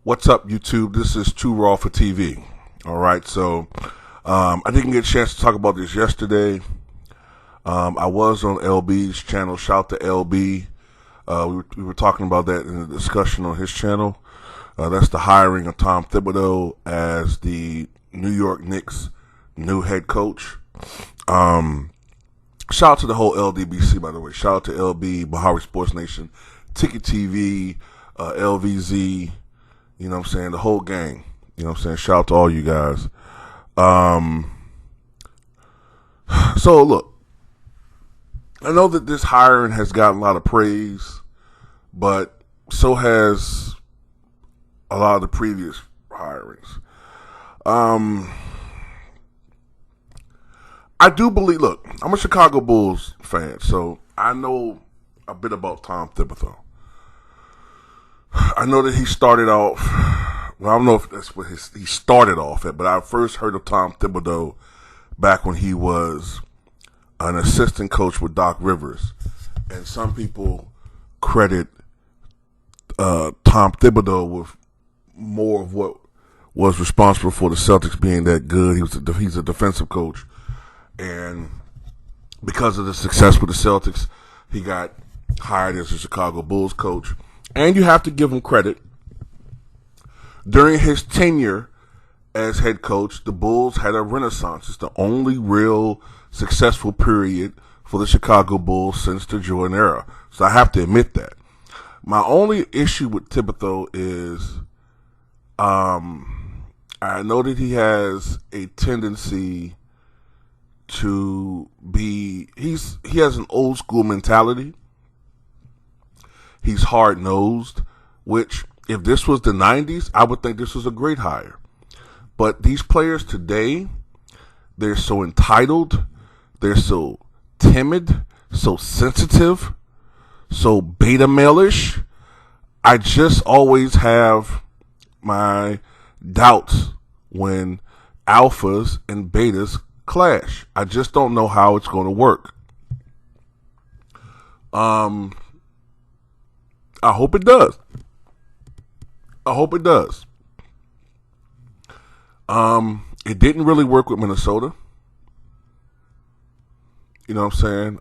What's up, YouTube? This is Too Raw for TV. All right, so I didn't get a chance to talk about this yesterday. I was on LB's channel. Shout to LB. We were talking about that in the discussion on his channel. That's the hiring of Tom Thibodeau as the New York Knicks new head coach. Shout out to the whole LDBC, by the way. Shout out to LB, Bahari Sports Nation, Ticket TV, LVZ, you know what I'm saying, the whole gang. You know what I'm saying? Shout out to all you guys. So, look, I know that this hiring has gotten a lot of praise, but so has a lot of the previous hirings. I do believe, look, I'm a Chicago Bulls fan, so I know a bit about Tom Thibodeau. I know that he started off, well, I don't know if that's what he started off at, but I first heard of Tom Thibodeau back when he was an assistant coach with Doc Rivers. And some people credit Tom Thibodeau with more of what was responsible for the Celtics being that good. He's a defensive coach. And because of the success with the Celtics, he got hired as a Chicago Bulls coach. And you have to give him credit. During his tenure as head coach, the Bulls had a renaissance. It's the only real successful period for the Chicago Bulls since the Jordan era. So I have to admit that. My only issue with Thibodeau is I know that he has a tendency to be, he has an old school mentality. He's hard-nosed, which if this was the 90s, I would think this was a great hire. But these players today, they're so entitled, they're so timid, so sensitive, so beta male-ish. I just always have my doubts when alphas and betas clash. I just don't know how it's going to work. I hope it does. It didn't really work with Minnesota. You know what I'm saying?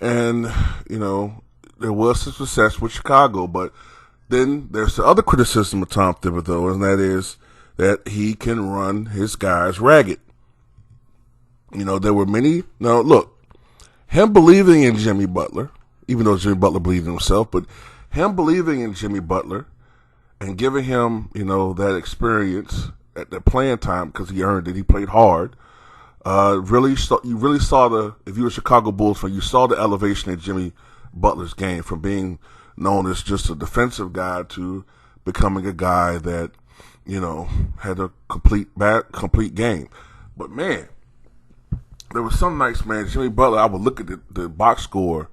And, you know, there was some success with Chicago, but then there's the other criticism of Tom Thibodeau, and that is that he can run his guys ragged. You know, there were many, now look, him believing in Jimmy Butler, even though Jimmy Butler believed in himself, but him believing in Jimmy Butler and giving him, you know, that experience at the playing time because he earned it, he played hard. You really saw if you were a Chicago Bulls fan, you saw the elevation in Jimmy Butler's game from being known as just a defensive guy to becoming a guy that, you know, had a complete game. But man, there was some nights, man, Jimmy Butler, I would look at the box score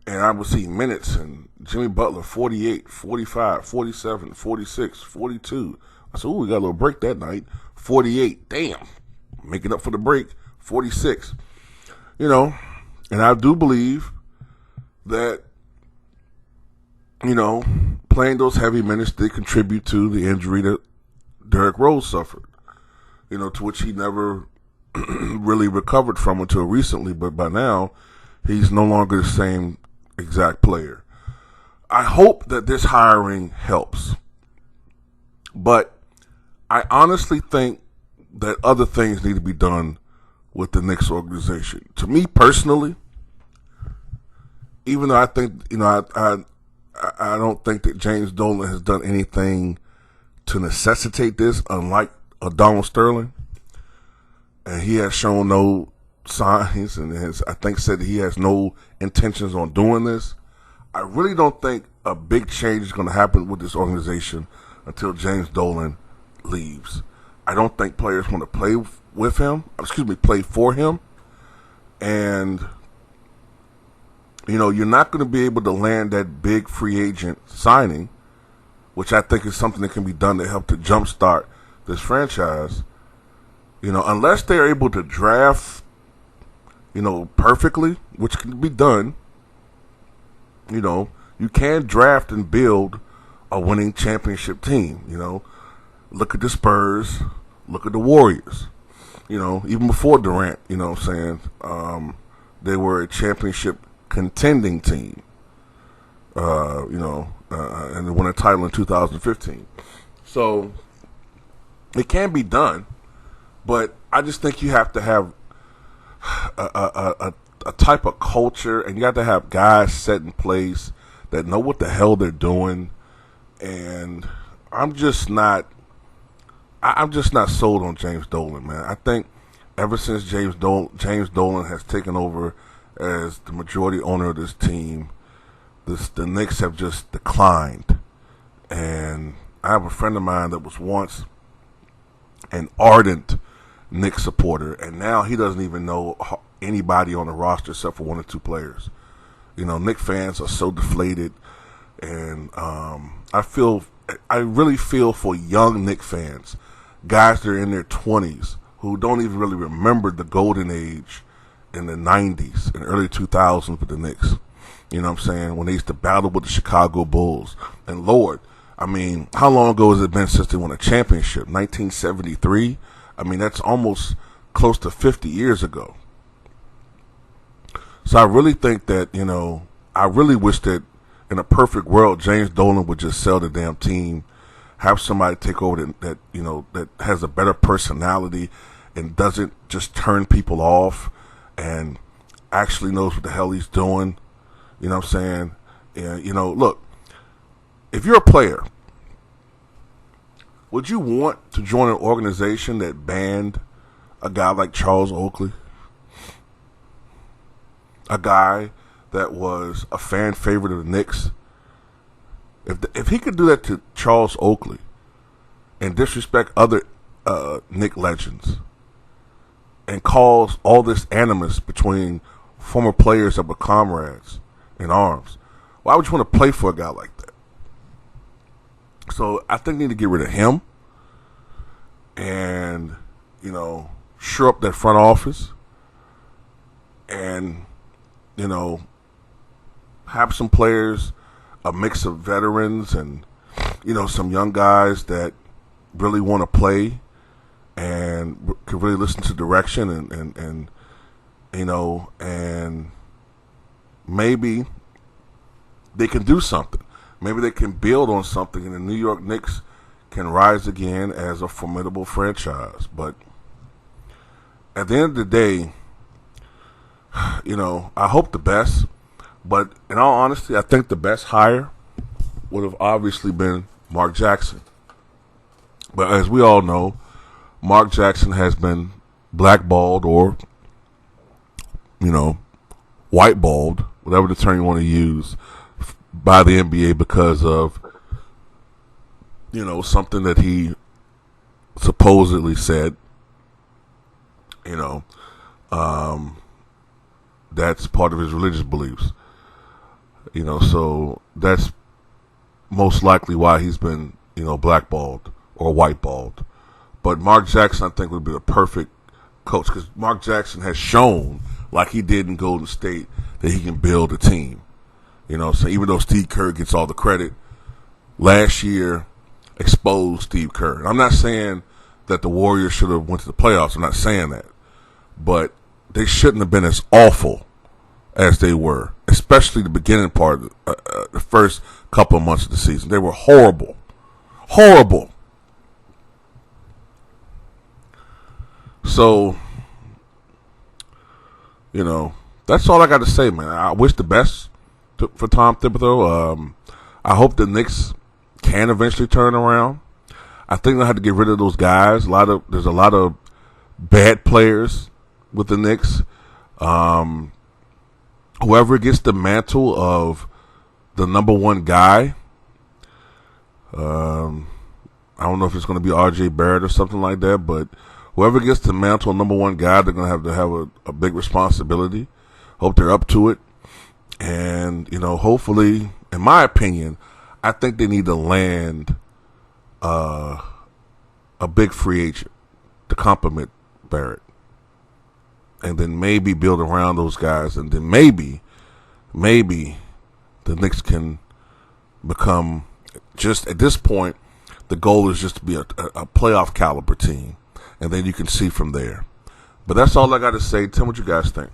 and I would see minutes, and Jimmy Butler, 48, 45, 47, 46, 42. I said, ooh, we got a little break that night. 48, damn. Making up for the break, 46. You know, and I do believe that, you know, playing those heavy minutes did contribute to the injury that Derrick Rose suffered. You know, to which he never really recovered from until recently, but by now, he's no longer the same exact player. I hope that this hiring helps, but I honestly think that other things need to be done with the Knicks organization. To me personally, even though I think, you know, I don't think that James Dolan has done anything to necessitate this, unlike Donald Sterling, and he has shown no signs and has, I think, said that he has no intentions on doing this. I really don't think a big change is going to happen with this organization until James Dolan leaves. I don't think players want to play for him. And, you know, you're not going to be able to land that big free agent signing, which I think is something that can be done to help to jumpstart this franchise. You know, unless they're able to draft, you know, perfectly, which can be done. You know, You can draft and build a winning championship team. Look at the Spurs. Look at the Warriors. Even before Durant, what I'm saying, they were a championship contending team. And they won a title in 2015. So it can be done, but I just think you have to have a type of culture, and you got to have guys set in place that know what the hell they're doing. And I'm just not sold on James Dolan, man. I think ever since James Dolan has taken over as the majority owner of this team, the Knicks have just declined. And I have a friend of mine that was once an ardent Knicks supporter, and now he doesn't even know anybody on the roster except for one or two players. Knicks fans are so deflated, and I really feel for young Knicks fans, guys that are in their 20s who don't even really remember the golden age in the 90s and early 2000s with the Knicks. You know what I'm saying? When they used to battle with the Chicago Bulls. And Lord, I mean, how long ago has it been since they won a championship? 1973? I mean, that's almost close to 50 years ago. So I really think that, I really wish that in a perfect world, James Dolan would just sell the damn team, have somebody take over that has a better personality and doesn't just turn people off and actually knows what the hell he's doing. You know what I'm saying? And, look, if you're a player, would you want to join an organization that banned a guy like Charles Oakley? A guy that was a fan favorite of the Knicks? If he could do that to Charles Oakley and disrespect other Knicks legends and cause all this animus between former players that were comrades in arms, why would you want to play for a guy like that? So I think they need to get rid of him and, shore up that front office and, have some players, a mix of veterans and, some young guys that really want to play and can really listen to direction and maybe they can do something. Maybe they can build on something, and the New York Knicks can rise again as a formidable franchise. But at the end of the day, I hope the best. But in all honesty, I think the best hire would have obviously been Mark Jackson. But as we all know, Mark Jackson has been blackballed or, whiteballed, whatever the term you want to use, by the NBA because of, something that he supposedly said, that's part of his religious beliefs. So that's most likely why he's been, blackballed or whiteballed. But Mark Jackson, I think, would be the perfect coach because Mark Jackson has shown, like he did in Golden State, that he can build a team. So even though Steve Kerr gets all the credit, last year exposed Steve Kerr. And I'm not saying that the Warriors should have went to the playoffs. I'm not saying that. But they shouldn't have been as awful as they were, especially the beginning part, the first couple of months of the season. They were horrible. Horrible. So, that's all I got to say, man. I wish the best for Tom Thibodeau. I hope the Knicks can eventually turn around. I think they'll have to get rid of those guys. There's a lot of bad players with the Knicks. Whoever gets the mantle of the number one guy, I don't know if it's going to be R.J. Barrett or something like that, but whoever gets the mantle of number one guy, they're going to have a big responsibility. Hope they're up to it. And, hopefully, in my opinion, I think they need to land a big free agent to complement Barrett. And then maybe build around those guys. And then maybe the Knicks can become just at this point. The goal is just to be a playoff caliber team, and then you can see from there. But that's all I got to say. Tell me what you guys think.